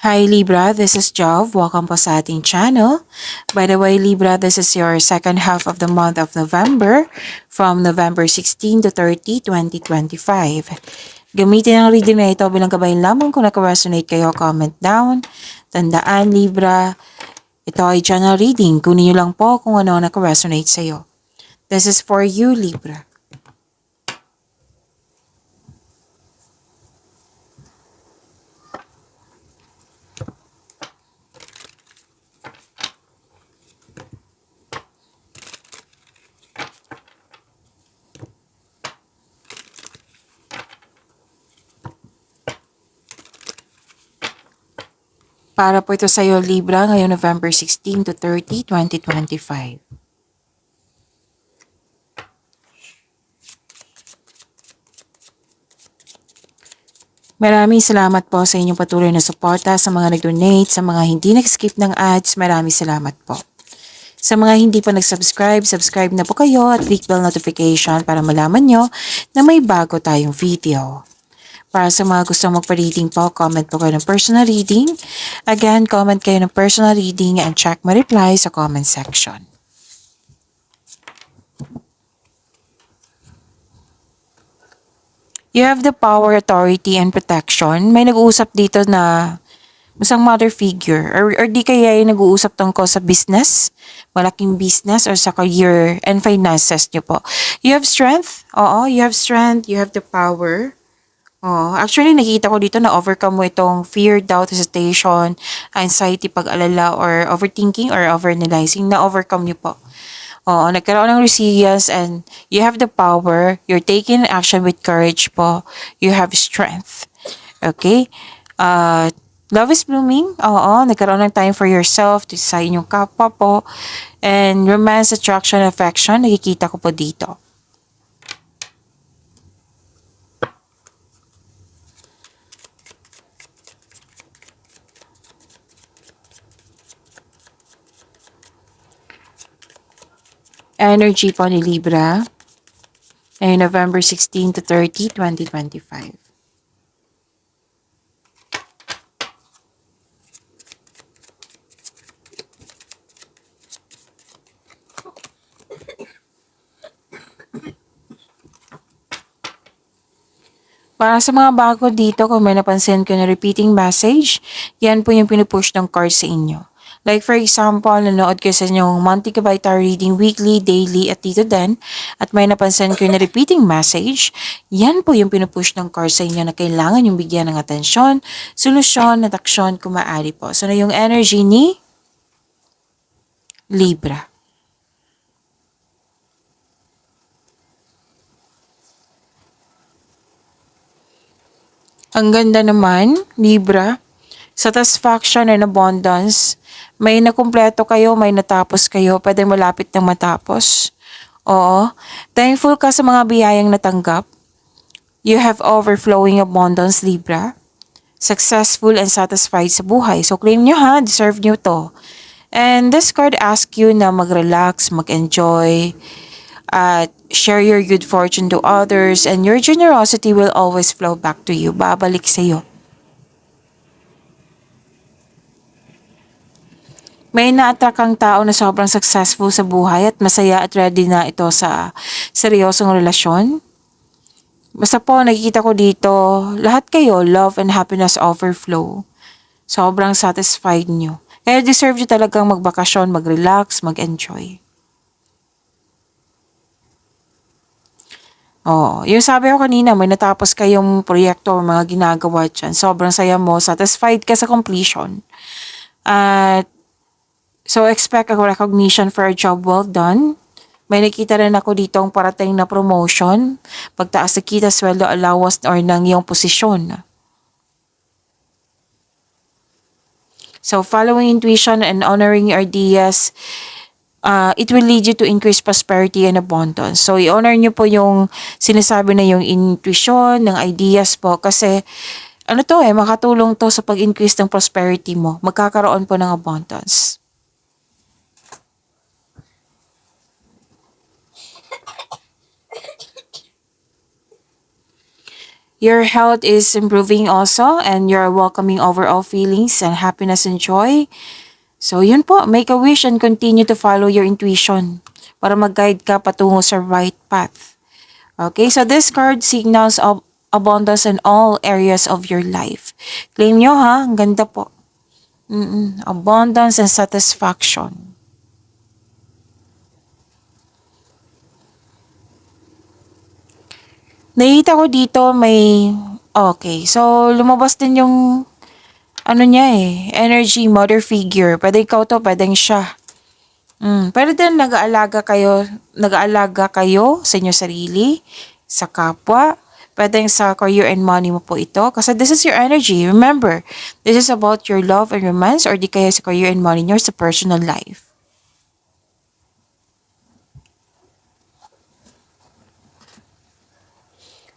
Hi Libra, this is Jov. Welcome po sa ating channel. By the way, Libra, this is your second half of the month of November from November 16 to 30, 2025. Gamitin ang reading na ito bilang gabay lamang kung naka-resonate kayo, comment down. Tandaan Libra, ito ay channel reading. Kunin niyo lang po kung ano ang naka-resonate sa iyo. This is for you, Libra. Para po ito sa iyo, Libra, ngayong November 16 to 30, 2025. Maraming salamat po sa inyong patuloy na suporta, sa mga nag-donate, sa mga hindi nag-skip ng ads, maraming salamat po. Sa mga hindi pa nag-subscribe, subscribe na po kayo at click bell notification para malaman nyo na may bago tayong video. Para sa mga gustong magpa-reading po, comment po kayo ng personal reading. Again, comment kayo ng personal reading and check my reply sa comment section. You have the power, authority, and protection. May nag-uusap dito na isang mother figure or di kaya yung nag-uusap tungkol sa business, malaking business or sa career and finances nyo po. You have strength. Oo, you have strength. You have the power. Oh, actually nakita ko dito na overcome mo itong fear, doubt, hesitation, anxiety, pag-alala, or overthinking or overanalyzing. Na-overcome nyo po. Oo, nagkaroon ng resilience and you have the power. You're taking action with courage po. You have strength. Okay? Love is blooming. Oo, nagkaroon ng time for yourself, sa inyong kapwa po. And romance, attraction, affection, nakikita ko po dito. Energy po ni Libra ay November 16 to 30, 2025. Para sa mga bago dito, kung may napansin ko na repeating message, yan po yung pinupush ng card sa inyo. Like for example, nanood kayo sa inyong monthly Kabaitar reading weekly, daily at dito din, at may napansin ko na repeating message, yan po yung pinupush ng card sa inyo na kailangan yung bigyan ng atensyon, solusyon at aksyon kung maaari po. So na yung energy ni Libra. Ang ganda naman, Libra. Satisfaction and abundance. May nakumpleto kayo, may natapos kayo, pwede malapit na matapos. Oo. Thankful ka sa mga biyayang natanggap. You have overflowing abundance, Libra. Successful and satisfied sa buhay. So claim nyo ha, deserve nyo to. And this card asks you na mag-relax, mag-enjoy, at share your good fortune to others, and your generosity will always flow back to you. Babalik sa iyo. May na-attract kang tao na sobrang successful sa buhay at masaya at ready na ito sa seryosong relasyon. Basta po, nakikita ko dito, lahat kayo, love and happiness overflow. Sobrang satisfied nyo. Kaya deserve nyo talagang magbakasyon, mag-relax, mag-enjoy. Oh, yung sabi ko kanina, may natapos kayong proyekto o mga ginagawa dyan. Sobrang saya mo, satisfied ka sa completion. At so expect a recognition for a job well done. May nakita rin ako dito ang parating na promotion, pagtaas sa kita, sweldo, allowance, or ng iyong posisyon. So following intuition and honoring your ideas, it will lead you to increase prosperity and abundance. So, i-honor nyo po yung sinasabi na yung intuition, ng ideas po. Kasi, makatulong to sa pag-increase ng prosperity mo. Magkakaroon po ng abundance. Your health is improving also and you're welcoming overall feelings and happiness and joy. So yun po, make a wish and continue to follow your intuition para mag-guide ka patungo sa right path. Okay, so this card signals of abundance in all areas of your life. Claim nyo ha, ang ganda po. Abundance and satisfaction. Nakita ko dito okay, so lumabas din yung niya energy mother figure. Pwede ikaw to, pwedeng siya. Pero din nag-aalaga kayo sa inyong sarili, sa kapwa, pwedeng sa career and money mo po ito. Kasi this is your energy. Remember, this is about your love and romance or di kaya sa career and money nyo sa personal life.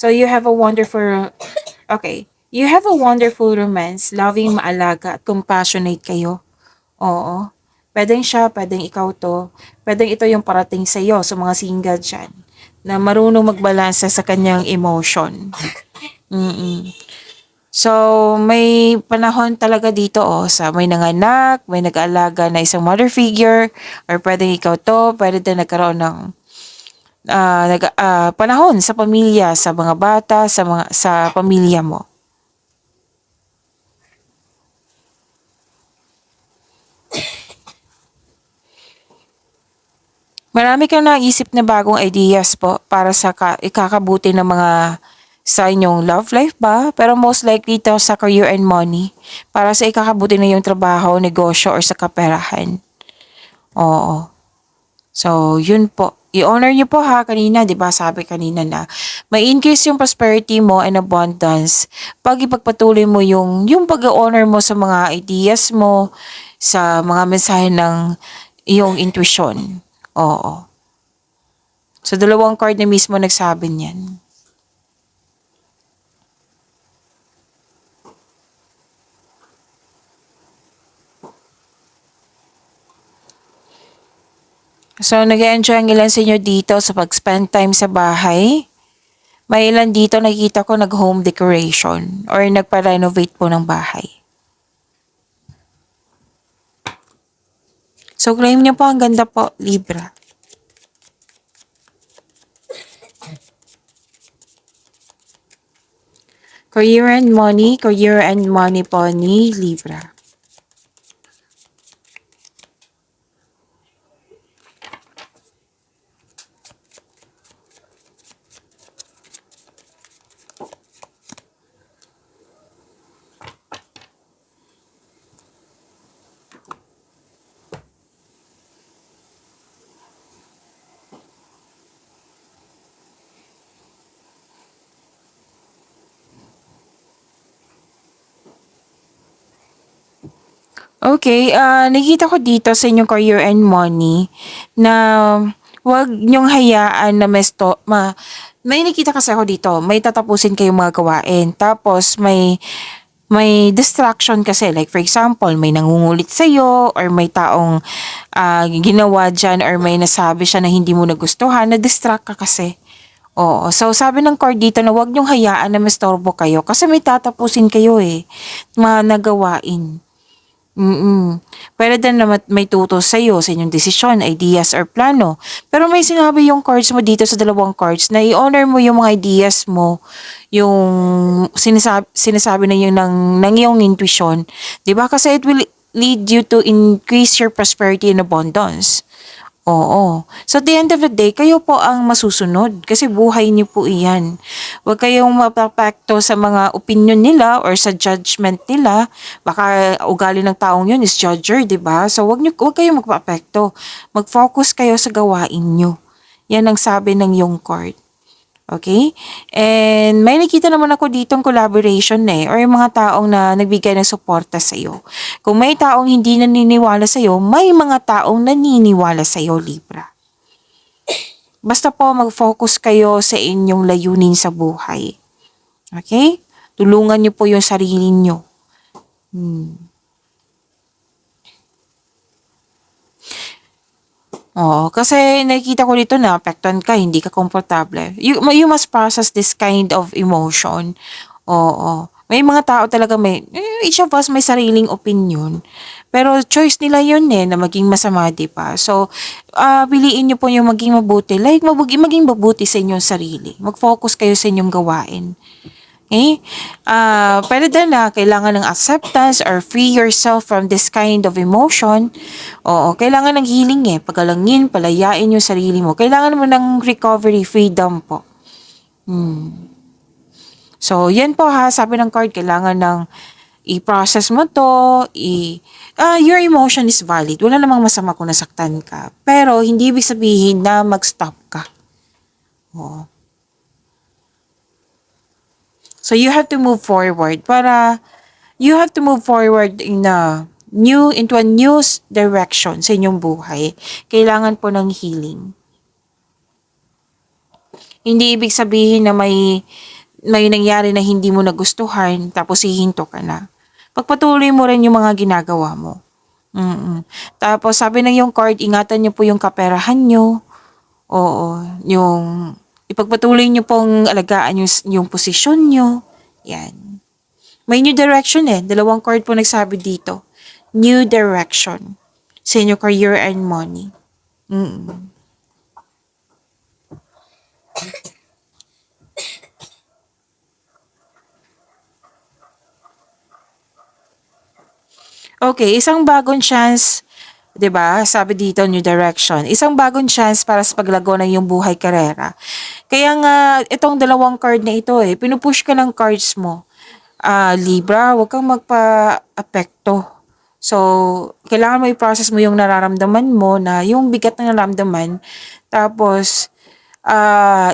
So you have a wonderful, okay, you have a wonderful romance, loving, maalaga, at compassionate kayo. Oo. Pwedeng siya, pwedeng ikaw to. Pwedeng ito yung parating sa iyo, sa mga single dyan, na marunong magbalansa sa kanyang emotion. So, may panahon talaga dito sa may nanganak, may nag-aalaga na isang mother figure, or pwedeng ikaw to, pwede din nagkaroon ng panahon sa pamilya, sa mga bata, sa pamilya mo. Marami kang naisip na bagong ideas po para sa ikakabuti ng mga sa inyong love life ba? Pero most likely ito sa career and money. Para sa ikakabuti na yung trabaho, negosyo, or sa kaperahan. Oo. So, yun po. I-honor niyo po ha kanina, di ba sabi kanina na may increase yung prosperity mo and abundance pag ipagpatuloy mo yung pag-honor mo sa mga ideas mo, sa mga mensahe ng iyong intuition. Oo. So, dalawang card na mismo nagsabi niyan. So, nag-enjoy ang ilan sa inyo dito sa pag-spend time sa bahay. May ilan dito nakikita ko nag-home decoration or nagpa-renovate po ng bahay. So, claim niyo po, ang ganda po, Libra. Career and money po ni Libra. Okay, nakikita ko dito sa inyong career and money na wag niyong hayaan na may nakita kasi ako dito, may tatapusin kayong mga gawain. Tapos may distraction kasi, like for example, may nangungulit sa'yo or may taong ginawa dyan or may nasabi siya na hindi mo nagustuhan, na-distract ka kasi. Oo. So, sabi ng card dito na wag niyong hayaan na mastorbo kayo kasi may tatapusin kayo mga nagawain. Pwede din naman may tutos sa'yo sa inyong desisyon, ideas, or plano. Pero may sinabi yung cards mo dito sa dalawang cards na i-honor mo yung mga ideas mo, yung sinasabi na yun ng iyong intuition. Diba? Kasi it will lead you to increase your prosperity and abundance. Oo. So, at the end of the day, kayo po ang masusunod kasi buhay niyo po iyan. Huwag kayong mapapekto sa mga opinion nila or sa judgment nila. Baka ugali ng taong yun is judger, di ba? So, huwag kayong magpapekto. Mag-focus kayo sa gawain niyo. Yan ang sabi ng yung card. Okay? And may nakita naman ako ditong collaboration or yung mga taong na nagbigay ng suporta sa'yo. Kung may taong hindi naniniwala sa'yo, may mga taong naniniwala sa'yo, Libra. Basta po mag-focus kayo sa inyong layunin sa buhay. Okay? Tulungan niyo po yung sarili niyo. Oo, kasi nakikita ko dito na naapektuhan ka, hindi ka komportable. You must process this kind of emotion. Oo. May mga tao talaga each of us may sariling opinion. Pero choice nila yun na maging masama, di ba? So, piliin nyo po yung maging mabuti. Like, maging mabuti sa inyong sarili. Mag-focus kayo sa inyong gawain. Okay? Pwede din na kailangan ng acceptance or free yourself from this kind of emotion. Oo, kailangan ng healing Pagalangin, palayain yung sarili mo. Kailangan mo ng recovery, freedom po. So, yan po sabi ng card, kailangan ng i-process mo to, your emotion is valid. Wala namang masama kung nasaktan ka. Pero, hindi ibig sabihin na mag-stop ka. Oo. So, you have to move forward into a new direction sa inyong buhay. Kailangan po ng healing. Hindi ibig sabihin na may nangyari na hindi mo nagustuhan, tapos hihinto ka na. Pagpatuloy mo rin yung mga ginagawa mo. Tapos sabi ng yung card, ingatan niyo po yung kaperahan niyo. Oo, yung ipagpatuloy niyo pong alagaan yung posisyon niyo. Yan. May new direction Dalawang card po nagsabi dito. New direction sa inyong career and money. Okay, isang bagong chance, 'di ba? Sabi dito, new direction. Isang bagong chance para sa paglago ng iyong buhay karera. Kaya nga itong dalawang card na ito pinupush ka ng cards mo. Libra, huwag kang magpa-apekto. So, kailangan mo i-process mo yung nararamdaman mo na yung bigat na nararamdaman. Tapos,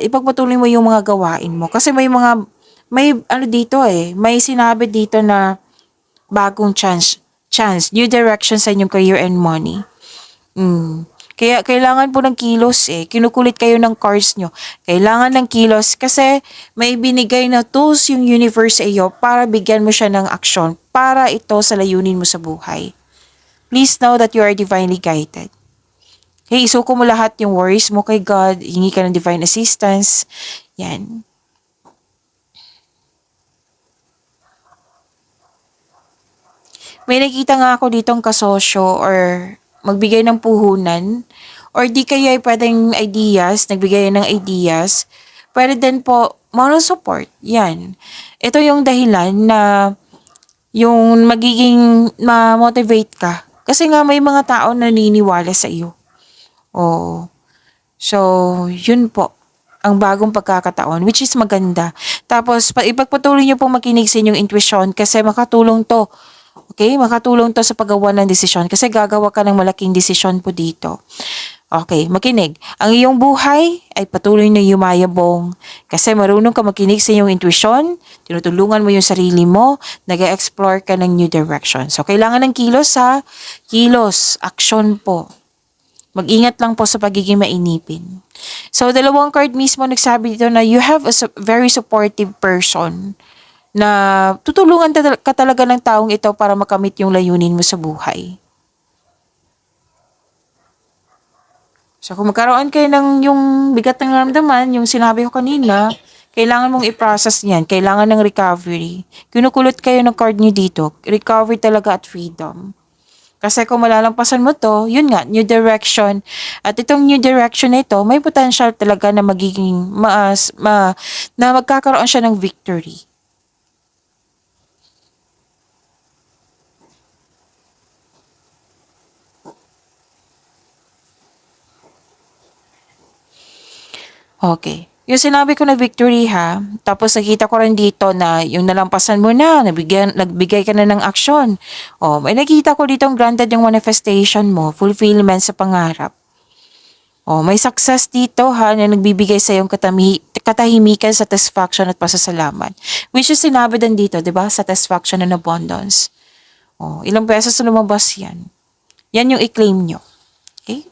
ipagpatuloy mo yung mga gawain mo. Kasi may ano dito may sinabi dito na bagong new direction sa inyong career and money. Kaya kailangan po ng kilos Kinukulit kayo ng cards nyo. Kailangan ng kilos kasi may binigay na tools yung universe sa iyo para bigyan mo siya ng aksyon para ito sa layunin mo sa buhay. Please know that you are divinely guided. Okay, isuko mo lahat yung worries mo kay God, hingi ka ng divine assistance. Yan. May nakita nga ako ditong kasosyo or magbigay ng puhunan or di kaya pwedeng nagbigay ng ideas. Pwede din po moral support. Yan. Ito yung dahilan na yung magiging ma-motivate ka. Kasi nga may mga tao na naniniwala sa iyo. Oo. So, yun po ang bagong pagkakataon, which is maganda. Tapos, ipagpatuloy niyo pong makinig sa inyong intuition kasi makatulong to. Okay? Makatulong to sa paggawa ng desisyon kasi gagawa ka ng malaking desisyon po dito. Okay, makinig. Ang iyong buhay ay patuloy na yumayabong kasi marunong ka makinig sa iyong intuition, tinutulungan mo yung sarili mo, nag-explore ka ng new direction. So, kailangan ng kilos kilos, action po. Mag-ingat lang po sa pagiging mainipin. So, dalawang card mismo nagsabi dito na you have a very supportive person na tutulungan ka talaga ng taong ito para makamit yung layunin mo sa buhay. So, kung magkaroon kayo ng yung bigat ng naramdaman, yung sinabi ko kanina, kailangan mong i-process yan. Kailangan ng recovery. Kinukulot kayo ng card nyo dito. Recovery talaga at freedom. Kasi kung malalampasan mo to, yun nga, new direction. At itong new direction na ito, may potential talaga na magiging na magkakaroon siya ng victory. Okay. Yung sinabi ko na victory tapos nakita ko rin dito na yung nalampasan mo nagbigay ka na ng aksyon. May nakita ko dito granted yung manifestation mo, fulfillment sa pangarap. May success dito na nagbibigay sa yung katahimikan, satisfaction at pasasalamat. Which is sinabi din dito, di ba? Satisfaction and abundance. Ilang beses na lumabas yan. Yan yung i-claim nyo. Okay?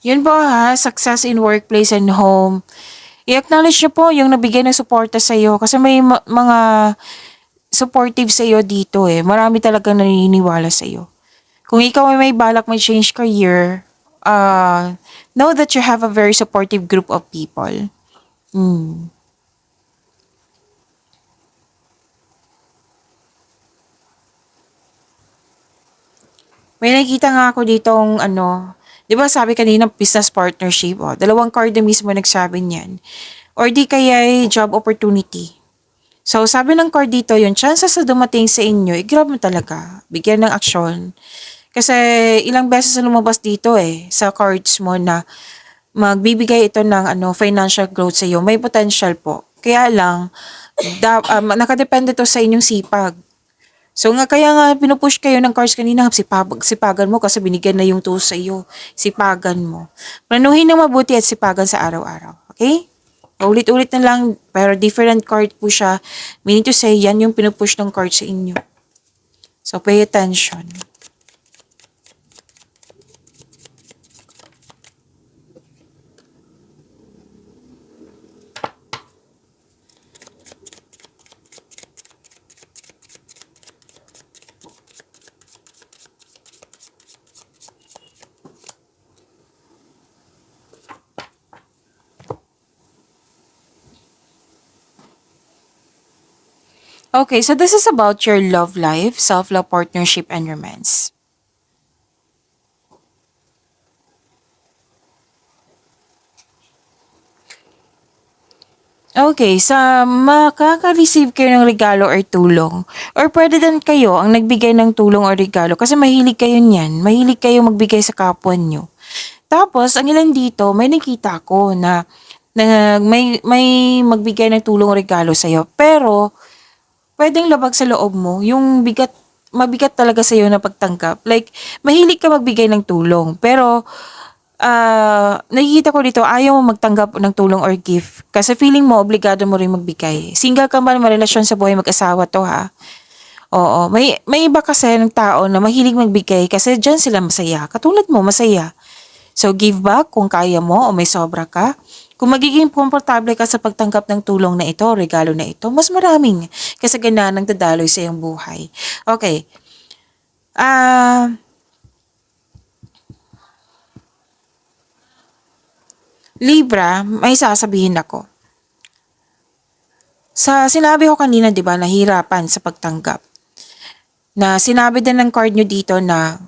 Yun po success in workplace and home. I-acknowledge nyo po yung nabigay ng suporta sa iyo kasi may mga supportive sa iyo dito Marami talagang naniniwala sa iyo. Kung ikaw ay may balak mag-change career, know that you have a very supportive group of people. Mm. May nakita nga ako ditong ano, 'di ba sabi kanina business partnership, dalawang card na mismo nagsabi niyan. Or di kaya ay job opportunity. So sabi ng card dito, yung chances na dumating sa inyo, i-grab mo talaga. Bigyan ng aksyon. Kasi ilang beses na lumabas dito sa cards mo na magbibigay ito ng financial growth sa iyo. May potential po. Kaya lang, nakadepende to sa inyong sipag. So nga kaya nga pinupush kayo ng cards kanina, sipagan mo kasi binigyan na yung tools sa iyo. Sipagan mo. Planuhin na mabuti at sipagan sa araw-araw. Okay? Ulit-ulit na lang, pero different card po siya. Meaning to say, yan yung pinupush ng card sa inyo. So pay attention. Okay, so this is about your love life, self-love, partnership, and romance. Okay, sa makaka-receive kayo ng regalo or tulong, or pwede din kayo ang nagbigay ng tulong or regalo kasi mahilig kayo niyan, mahilig kayo magbigay sa kapwa nyo. Tapos, ang ilan dito, may nakita ko na may magbigay ng tulong o regalo sa'yo, pero puwedeng labag sa loob mo yung mabigat talaga sa'yo na pagtanggap. Like, mahilig ka magbigay ng tulong, pero nakikita ko dito ayaw mo magtanggap ng tulong or gift kasi feeling mo obligado mo rin magbigay. Single ka man, marelasyon sa buhay mag-asawa 'to ha. Oo, may iba kasi ng tao na mahilig magbigay kasi diyan sila masaya. Katulad mo, masaya. So give back kung kaya mo o may sobra ka. Kung magiging komportable ka sa pagtanggap ng tulong na ito, regalo na ito, mas maraming kasaganang dadaloy sa iyong buhay. Okay. Libra, may sasabihin ako. Sa sinabi ko kanina, 'di ba, nahirapan sa pagtanggap. Na sinabi din ng card nyo dito na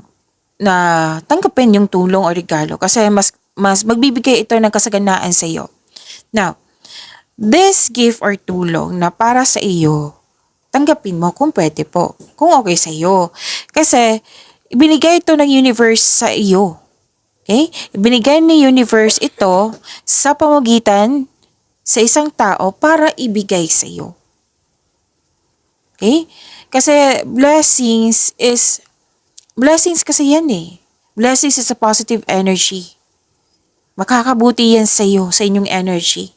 tanggapin yung tulong o regalo kasi mas magbibigay ito ng kasaganaan sa iyo. Now, this gift or tulong na para sa iyo, tanggapin mo kung pwede po, kung okay sa iyo. Kasi ibinigay ito ng universe sa iyo. Okay? Ibinigay ni universe ito sa pamagitan sa isang tao para ibigay sa iyo. Okay? Kasi blessings kasi yan Blessings is a positive energy. Makakabuti yan sa iyo, sa inyong energy.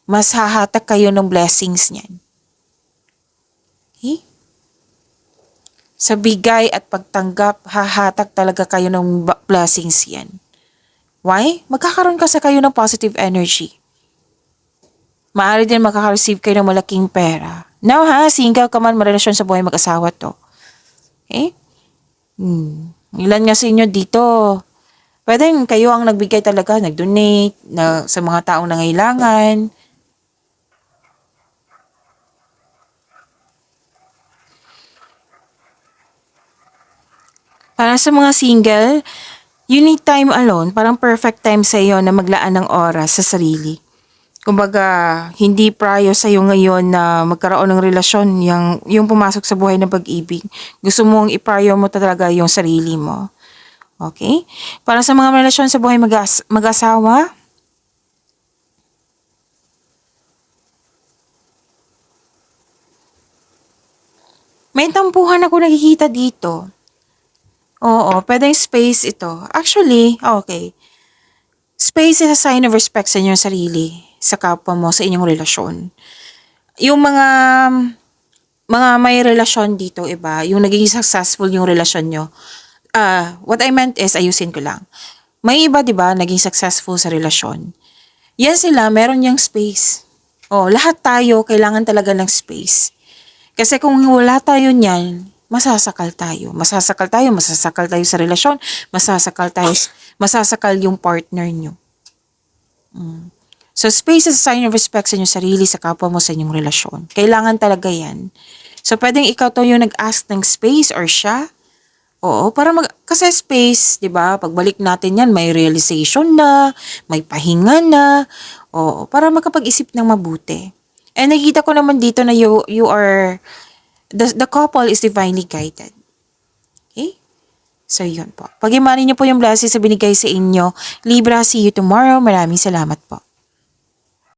Mas hahatak kayo ng blessings niyan. Okay? Sa bigay at pagtanggap, hahatak talaga kayo ng blessings yan. Why? Magkakaroon kasi kayo ng positive energy. Maaari din makaka-receive kayo ng malaking pera. Now single ka man, marelasyon sa buhay mag-asawa to. Okay? Ilan nga sa inyo dito, pwedeng kayo ang nagbigay talaga, nag-donate sa mga taong nangailangan. Para sa mga single, you need time alone, parang perfect time sa iyo na maglaan ng oras sa sarili. Kumbaga, hindi prior sa iyo ngayon na magkaroon ng relasyon, yung pumasok sa buhay ng pag-ibig. Gusto mong i-prior mo talaga yung sarili mo. Okay? Para sa mga relasyon sa buhay mag-asawa, may tampuhan ako nakikita dito. Oo, pwedeng space ito. Actually, okay. Space is a sign of respect sa inyong sarili, sa kapwa mo, sa inyong relasyon. Yung mga may relasyon dito, iba, yung naging successful yung relasyon nyo. What I meant is, ayusin ko lang. May iba, di ba, naging successful sa relasyon. Yan sila, meron niyang space. Lahat tayo, kailangan talaga ng space. Kasi kung wala tayo niyan, masasakal tayo. Masasakal tayo sa relasyon, masasakal yung partner nyo. So, space is a sign of respect sa inyong sarili, sa kapwa mo, sa inyong relasyon. Kailangan talaga yan. So, pwedeng ikaw to yung nag-ask ng space or siya. Oo, kasi space, di ba? Pagbalik natin yan, may realization na, may pahinga na. Oo, para makapag-isip ng mabuti. And nakikita ko naman dito na you are, the couple is divinely guided. Okay? So, yun po. Pag-imanin niyo po yung blessings sa binigay sa inyo. Libra, see you tomorrow. Maraming salamat po.